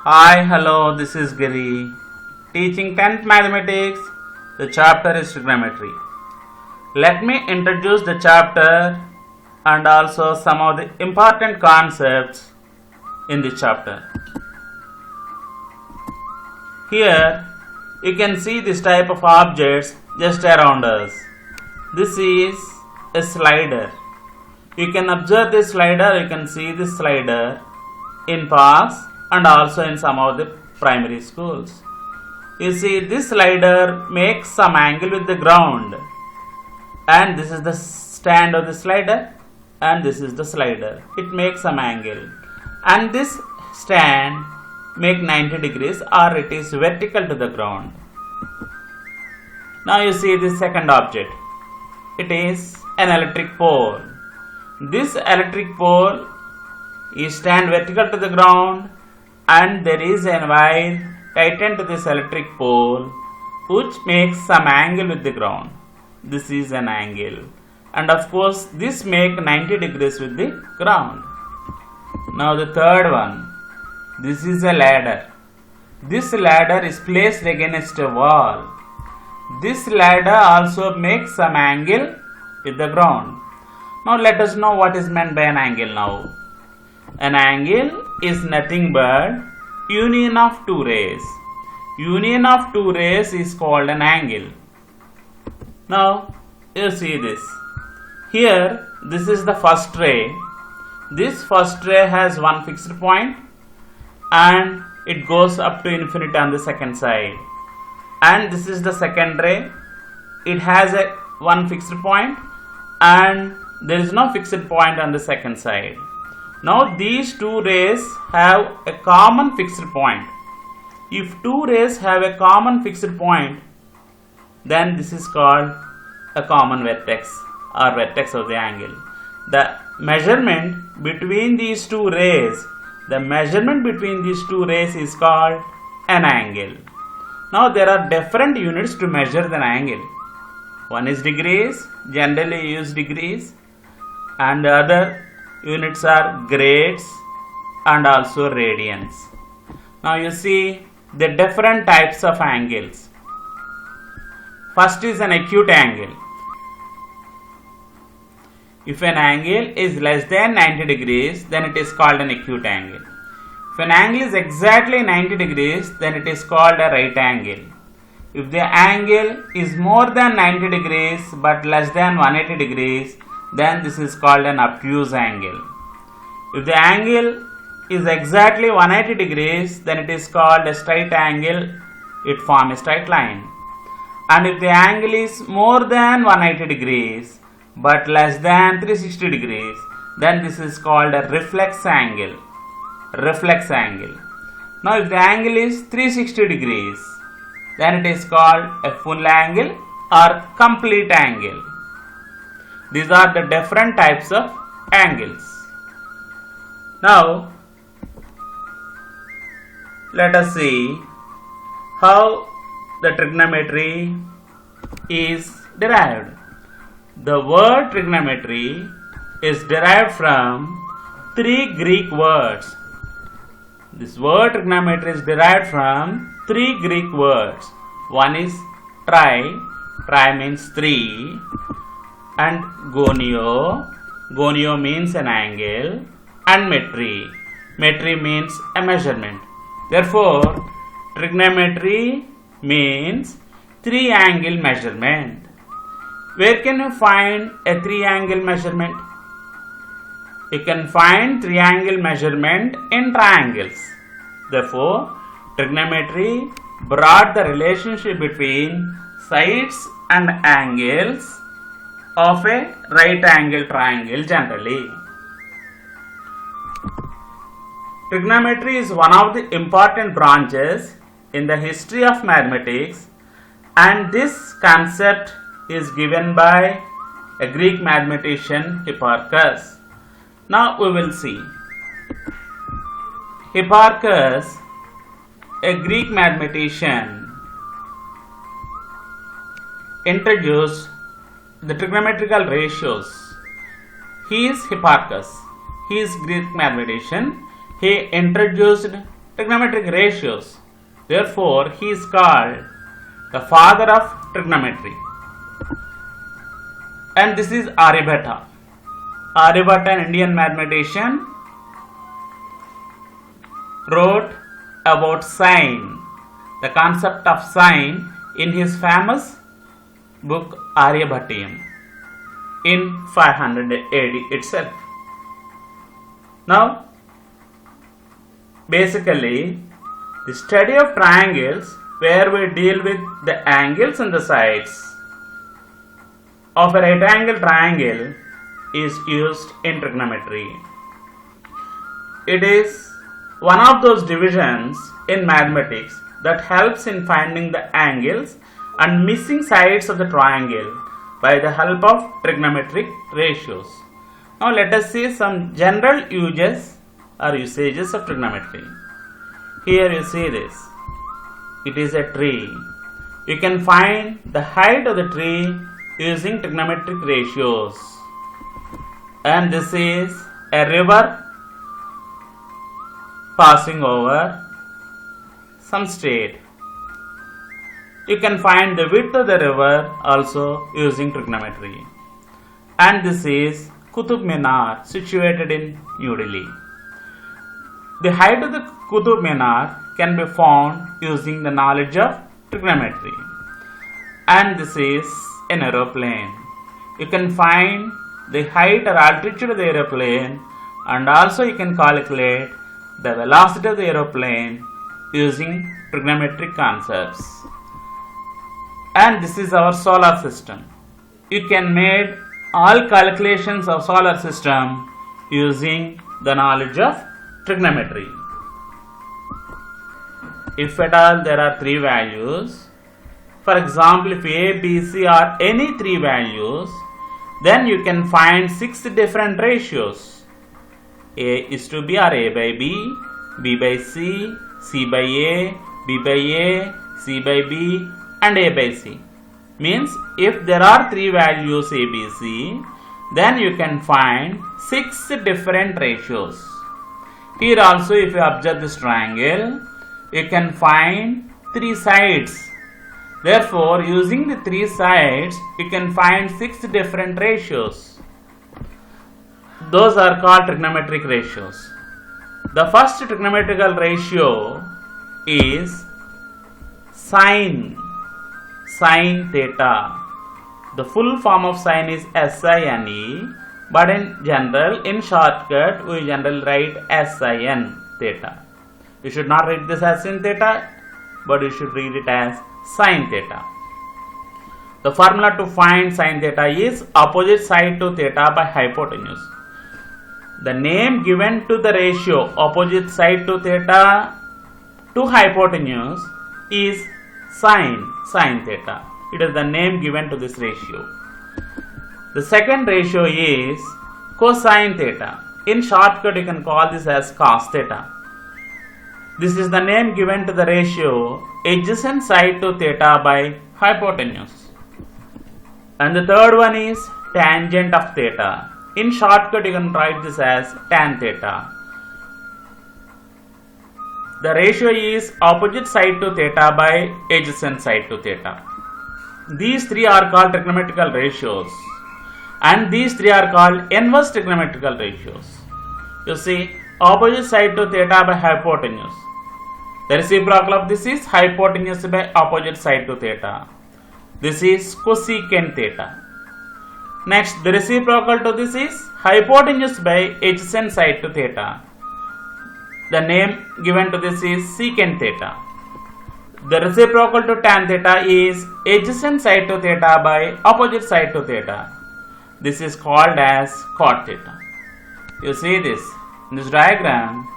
Hi, hello, this is Giri. Teaching 10th Mathematics. The chapter is Trigonometry. Let me introduce the chapter and also some of the important concepts in the chapter. Here you can see this type of objects just around us. This is a slider. You can observe this slider, you can see this slider in parks and also in some of the primary schools. You see, this slider makes some angle with the ground, and this is the stand of the slider, and this is the slider. It makes some angle, and this stand make 90 degrees or it is vertical to the ground. Now you see this second object. It is an electric pole. This electric pole is stand vertical to the ground, and there is a wire tightened to this electric pole which makes some angle with the ground. This is an angle, and of course this make 90 degrees with the ground. Now the third one. This is a ladder. This ladder is placed against a wall. This ladder also makes some angle with the ground. Now let us know what is meant by an angle now. An angle is nothing but union of two rays. Union of two rays is called an angle. Now you see this. Here this is the first ray. This first ray has one fixed point and it goes up to infinity on the second side. And this is the second ray. It has a one fixed point and there is no fixed point on the second side. Now these two rays have a common fixed point. If two rays have a common fixed point, then this is called a common vertex or vertex of the angle. The measurement between these two rays, is called an angle. Now there are different units to measure the angle. One is degrees, generally use degrees, and the other units are grades and also radians. Now you see the different types of angles. First is an acute angle. If an angle is less than 90 degrees, then it is called an acute angle. If an angle is exactly 90 degrees, then it is called a right angle. If the angle is more than 90 degrees but less than 180 degrees, then this is called an obtuse angle. If the angle is exactly 180 degrees, then it is called a straight angle. It forms a straight line. And if the angle is more than 180 degrees but less than 360 degrees, then this is called a reflex angle. Reflex angle. Now if the angle is 360 degrees, then it is called a full angle or complete angle. These are the different types of angles. Now let us see how the trigonometry is derived. The word trigonometry is derived from three Greek words. This word trigonometry is derived from three Greek words. One is tri. Tri means three. And gonio. Gonio means an angle. And metri. Metri means a measurement. Therefore, trigonometry means three angle measurement. Where can you find a three angle measurement? You can find three angle measurement in triangles. Therefore, trigonometry brought the relationship between sides and angles of a right angle triangle generally. Trigonometry is one of the important branches in the history of mathematics, and this concept is given by a Greek mathematician, Hipparchus. Now we will see. Hipparchus, a Greek mathematician, introduced the trigonometrical ratios. He is Hipparchus. He is Greek mathematician. He introduced trigonometric ratios. Therefore, he is called the father of trigonometry. And this is Aryabhatta. Aryabhatta, an Indian mathematician, wrote about sine, the concept of sine, in his famous book Aryabhatiyam in 500 AD itself. Now, basically, the study of triangles, where we deal with the angles and the sides of a right angle triangle, is used in trigonometry. It is one of those divisions in mathematics that helps in finding the angles and missing sides of the triangle by the help of trigonometric ratios. Now let us see some general uses or usages of trigonometry. Here you see this. It is a tree. You can find the height of the tree using trigonometric ratios. And this is a river passing over some state. You can find the width of the river also using trigonometry. And this is Qutub Minar, situated in New Delhi. The height of the Qutub Minar can be found using the knowledge of trigonometry. And this is an aeroplane. You can find the height or altitude of the aeroplane, and also you can calculate the velocity of the aeroplane using trigonometric concepts. And this is our solar system. You can make all calculations of solar system using the knowledge of trigonometry. If at all there are three values, for example, if A, B, C are any three values, then you can find 6 different ratios. A is to B or A by B, B by C, C by A, B by A, C by B, and A by C. Means if there are three values A, B, C, then you can find 6 different ratios. Here also, if you observe this triangle, you can find 3 sides. Therefore, using the 3 sides, you can find 6 different ratios. Those are called trigonometric ratios. The first trigonometrical ratio is sine theta. The full form of sine is SINE, but in general, in shortcut, we generally write SIN theta. You should not read this as sin theta, but you should read it as sine theta. The formula to find sine theta is opposite side to theta by hypotenuse. The name given to the ratio opposite side to theta to hypotenuse is sine theta. It is the name given to this ratio. The second ratio is cosine theta. In shortcut, you can call this as cos theta. This is the name given to the ratio adjacent side to theta by hypotenuse. And the third one is tangent of theta. In shortcut, you can write this as tan theta. The ratio is opposite side to theta by adjacent side to theta. These three are called trigonometrical ratios, and these three are called inverse trigonometrical ratios. You see, opposite side to theta by hypotenuse. The reciprocal of this is hypotenuse by opposite side to theta. This is cosecant theta. Next, the reciprocal to this is hypotenuse by adjacent side to theta. The name given to this is secant theta. The reciprocal to tan theta is adjacent side to theta by opposite side to theta. This is called as cot theta. You see this in this diagram.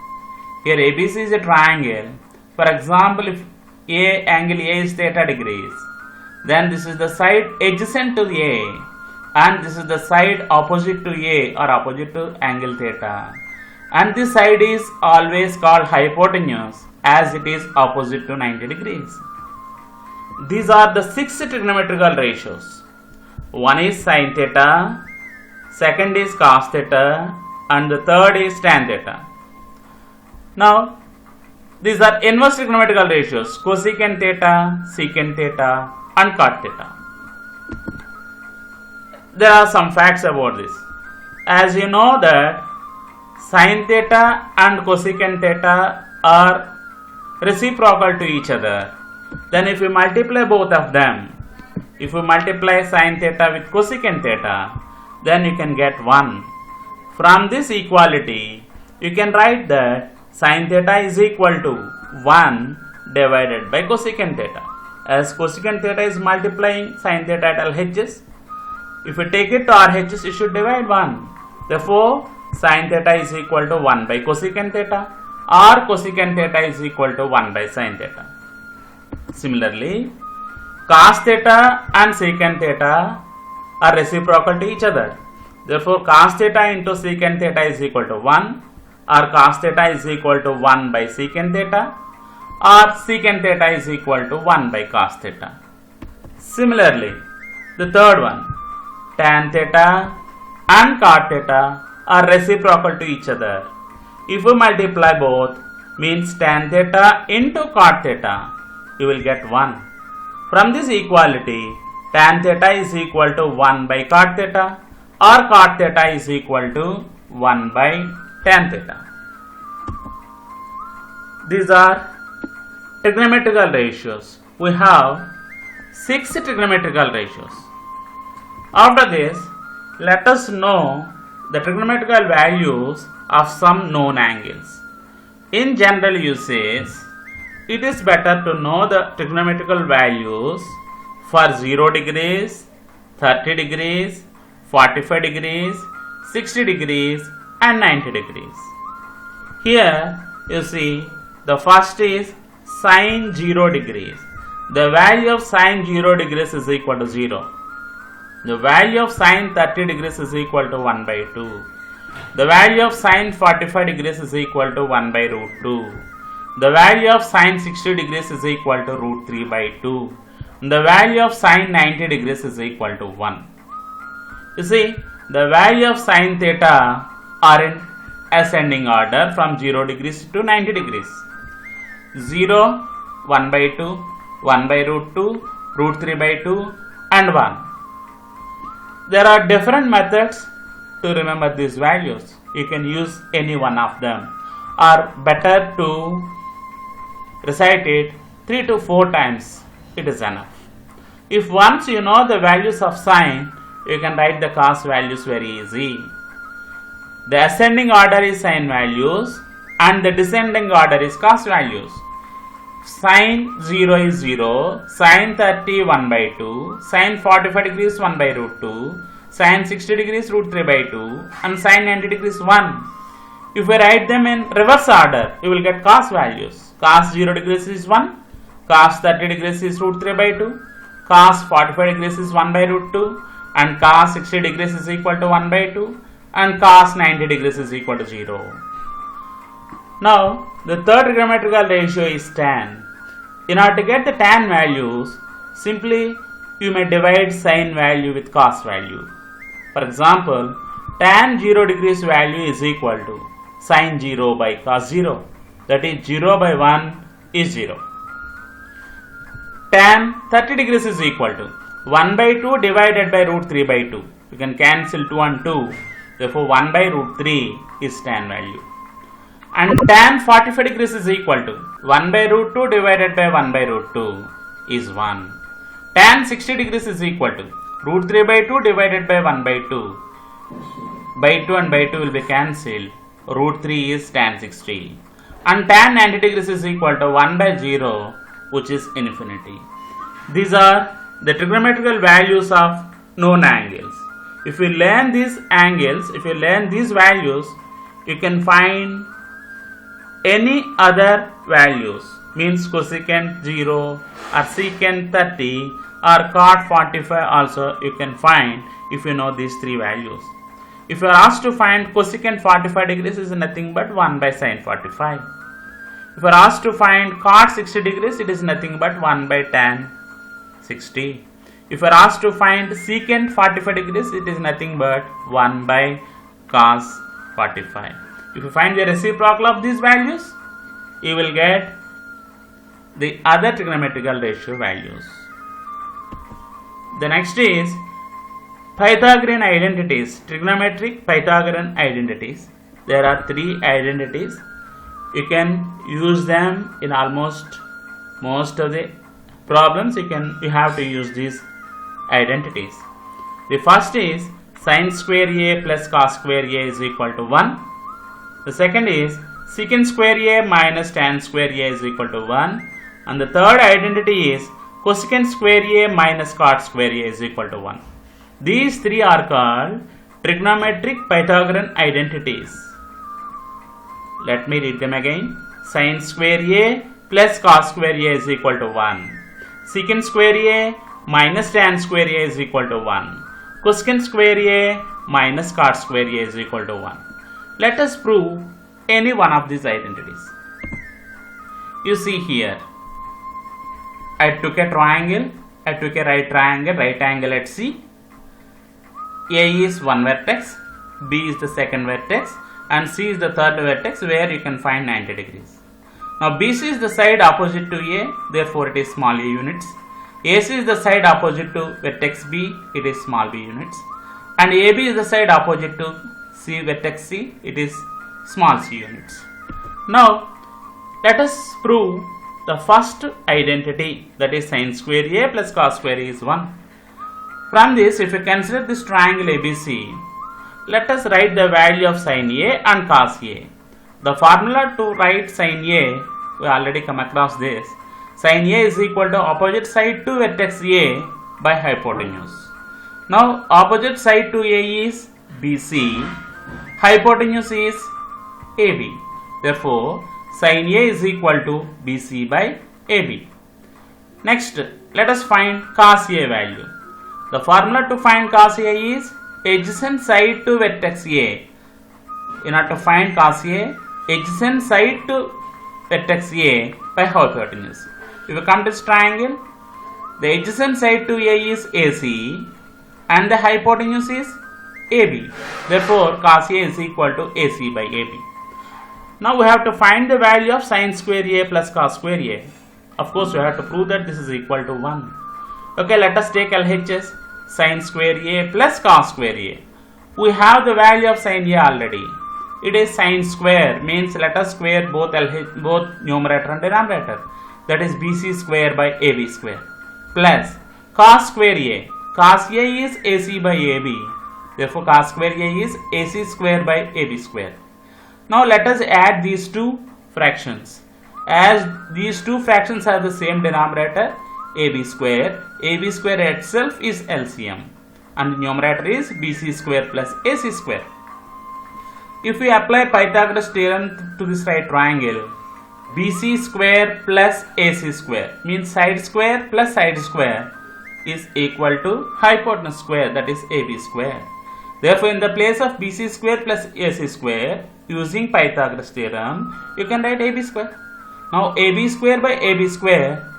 Here ABC is a triangle. For example, if angle A is theta degrees, then this is the side adjacent to A, and this is the side opposite to A or opposite to angle theta. And this side is always called hypotenuse as it is opposite to 90 degrees. These are the 6 trigonometrical ratios. One is sin theta, second is cos theta, and the third is tan theta. Now, These are inverse trigonometrical ratios, cosecant theta, secant theta and cot theta. There are some facts about this. As you know that sin theta and cosecant theta are reciprocal to each other. Then if we multiply both of them, if we multiply sin theta with cosecant theta, then you can get 1. From this equality, you can write that sin theta is equal to 1 divided by cosecant theta. As cosecant theta is multiplying sin theta at LHS, if you take it to RHS, you should divide 1. Therefore, sin theta is equal to 1 by cosecant theta, or cosecant theta is equal to 1 by sin theta. Similarly, cos theta and secant theta are reciprocal to each other. Therefore, cos theta into secant theta is equal to 1, or cos theta is equal to 1 by secant theta, or secant theta is equal to 1 by cos theta. Similarly, the third one, tan theta and cot theta are reciprocal to each other. If we multiply both, means tan theta into cot theta, you will get 1. From this equality, tan theta is equal to 1 by cot theta, or cot theta is equal to 1 by tan theta. These are trigonometrical ratios. We have 6 trigonometrical ratios. After this, let us know the trigonometrical values of some known angles. In general usage, it is better to know the trigonometrical values for 0 degrees, 30 degrees, 45 degrees, 60 degrees and 90 degrees. Here you see the first is sin 0 degrees. The value of sin 0 degrees is equal to 0. The value of sin 30 degrees is equal to 1 by 2. The value of sin 45 degrees is equal to 1 by root 2. The value of sin 60 degrees is equal to root 3 by 2. The value of sin 90 degrees is equal to 1. You see, the value of sin theta are in ascending order from 0 degrees to 90 degrees. 0, 1 by 2, 1 by root 2, root 3 by 2 and 1. There are different methods to remember these values. You can use any one of them, or better to recite it 3 to 4 times, it is enough. If once you know the values of sine, you can write the cos values very easy. The ascending order is sine values and the descending order is cos values. Sin 0 is 0, sin 30 1 by 2, sin 45 degrees 1 by root 2, sin 60 degrees root 3 by 2 and sin 90 degrees 1. If we write them in reverse order, you will get cos values. Cos 0 degrees is 1, cos 30 degrees is root 3 by 2, cos 45 degrees is 1 by root 2 and cos 60 degrees is equal to 1 by 2 and cos 90 degrees is equal to 0. Now, the third trigonometrical ratio is tan. In order to get the tan values, simply you may divide sin value with cos value. For example, tan 0 degrees value is equal to sin 0 by cos 0. That is 0 by 1 is 0. Tan 30 degrees is equal to 1 by 2 divided by root 3 by 2. You can cancel 2 and 2. Therefore, 1 by root 3 is tan value. And tan 45 degrees is equal to 1 by root 2 divided by 1 by root 2 is 1. Tan 60 degrees is equal to root 3 by 2 divided by 1 by 2. By 2 and by 2 will be cancelled. Root 3 is tan 60. And tan 90 degrees is equal to 1 by 0, which is infinity. These are the trigonometrical values of known angles. If you learn these angles, if you learn these values, you can find any other values, means cosecant 0 or secant 30 or cot 45 also you can find if you know these three values. If you are asked to find cosecant 45 degrees is nothing but 1 by sin 45. If you are asked to find cot 60 degrees, it is nothing but 1 by tan 60. If you are asked to find secant 45 degrees, it is nothing but 1 by cos 45. If you find the reciprocal of these values, you will get the other trigonometrical ratio values. The next is Pythagorean identities, trigonometric Pythagorean identities. There are 3 identities. You can use them in almost most of the problems. You have to use these identities. The first is sin square a plus cos square a is equal to 1. The second is secant square a minus tan square a is equal to 1. And the third identity is cosecant square a minus cot square a is equal to 1. These 3 are called trigonometric Pythagorean identities. Let me read them again. Sin square a plus cos square a is equal to 1. Secant square a minus tan square a is equal to 1. Cosecant square a minus cot square a is equal to 1. Let us prove any one of these identities. You see here, I took a triangle, I took a right angle at C. A is one vertex, B is the second vertex, and C is the third vertex where you can find 90 degrees. Now BC is the side opposite to A, therefore it is small a units. AC is the side opposite to vertex B, it is small b units. And AB is the side opposite to C vertex C, it is small c units. Now let us prove the first identity, that is sin square a plus cos square a is 1. From this, if you consider this triangle ABC, let us write the value of sin a and cos a. The formula to write sin a, we already come across this. Sin a is equal to opposite side to vertex a by hypotenuse. Now opposite side to a is BC, hypotenuse is AB. Therefore sin a is equal to BC by AB. Next, let us find cos a value. The formula to find cos a is adjacent side to vertex A. In order to find cos a, adjacent side to vertex A by hypotenuse. If you come to this triangle, the adjacent side to A is AC and the hypotenuse is AB. Therefore, cos a is equal to AC by AB. Now we have to find the value of sin square a plus cos square a. Of course, we have to prove that this is equal to 1. Okay, let us take LHS. Sin square a plus cos square a. We have the value of sin a already. It is sin square, means let us square both numerator and denominator. That is BC square by AB square. Plus cos square a. Cos a is AC by AB. Therefore, cos square a is AC square by AB square. Now let us add these two fractions. As these two fractions have the same denominator, AB square itself is LCM and the numerator is BC square plus AC square. If we apply Pythagoras theorem to this right triangle, BC square plus AC square means side square plus side square is equal to hypotenuse square, that is AB square. Therefore, in the place of BC square plus AC square, using Pythagoras theorem, you can write AB square. Now AB square by AB square,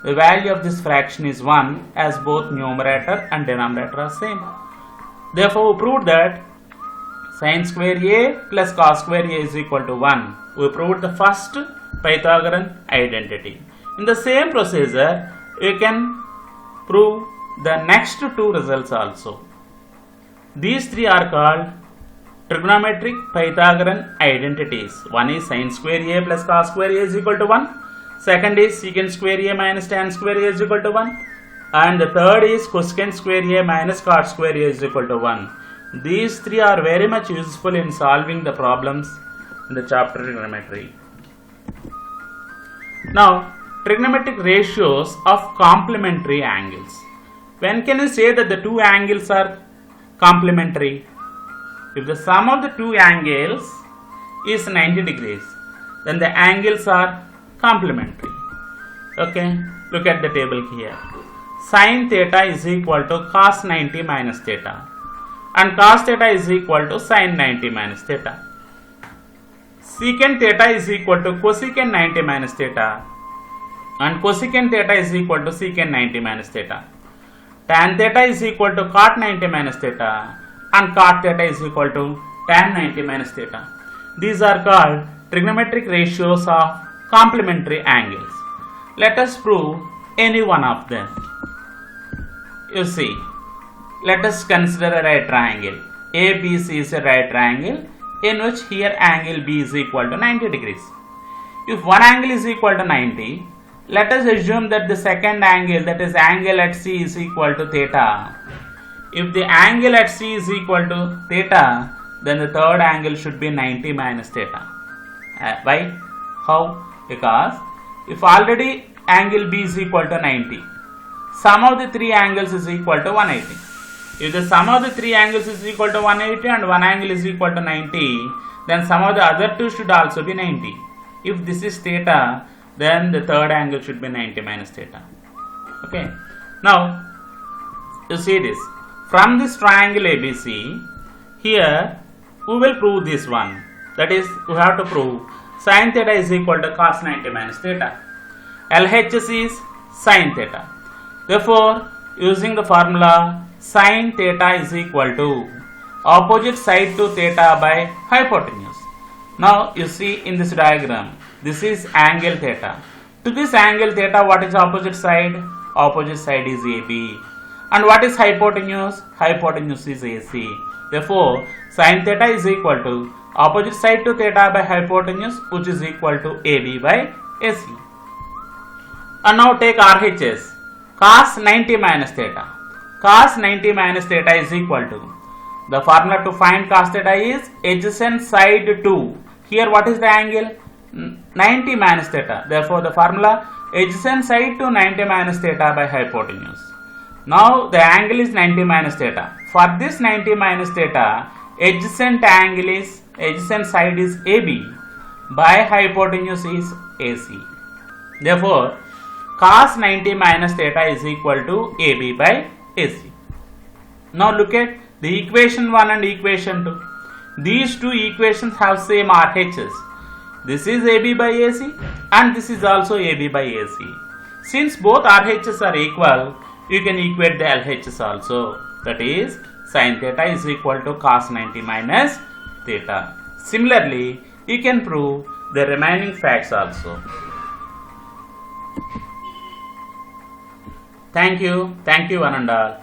the value of this fraction is 1 as both numerator and denominator are same. Therefore, we proved that sin square a plus cos square a is equal to 1. We proved the first Pythagorean identity. In the same procedure, you can prove the next two results also. These three are called trigonometric Pythagorean identities. One is sin square a plus cos square a is equal to 1. Second is secant square a minus tan square a is equal to 1. And the third is cosecant square a minus cot square a is equal to 1. These three are very much useful in solving the problems in the chapter trigonometry. Now, trigonometric ratios of complementary angles. When can you say that the two angles are complementary? If the sum of the two angles is 90 degrees, then the angles are complementary. Okay, look at the table here. Sin theta is equal to cos 90 minus theta, and cos theta is equal to sin 90 minus theta. Secant theta is equal to cosecant 90 minus theta, and cosecant theta is equal to secant 90 minus theta. Tan theta is equal to cot 90 minus theta, and cot theta is equal to tan 90 minus theta. These are called trigonometric ratios of complementary angles. Let us prove any one of them. You see, let us consider a right triangle. ABC is a right triangle in which here angle B is equal to 90 degrees. If one angle is equal to 90, let us assume that the second angle, that is angle at C, is equal to theta. If the angle at C is equal to theta, then the third angle should be 90 minus theta. Why? How? Because if already angle B is equal to 90, sum of the three angles is equal to 180. If the sum of the three angles is equal to 180 and one angle is equal to 90, then sum of the other two should also be 90. If this is theta, then the third angle should be 90 minus theta. Okay. Now, you see this. From this triangle ABC, here we will prove this one. That is, we have to prove sin theta is equal to cos 90 minus theta. LHS is sin theta. Therefore, using the formula sin theta is equal to opposite side to theta by hypotenuse. Now, you see in this diagram, this is angle theta. To this angle theta, what is opposite side? Opposite side is AB. And what is hypotenuse? Hypotenuse is AC. Therefore, sin theta is equal to opposite side to theta by hypotenuse, which is equal to AB by AC. And now take RHS. Cos 90 minus theta. Cos 90 minus theta is equal to, the formula to find cos theta is adjacent side to, here what is the angle? 90 minus theta. Therefore, the formula adjacent side to 90 minus theta by hypotenuse. Now, the angle is 90 minus theta. For this 90 minus theta, adjacent side is AB by hypotenuse is AC. Therefore, cos 90 minus theta is equal to AB by AC. Now look at the equation 1 and equation 2. These two equations have same RHS. This is AB by AC and this is also AB by AC. Since both RHS are equal, you can equate the LHS also. That is, sin theta is equal to cos 90 minus theta. Similarly, you can prove the remaining facts also. Thank you one and all.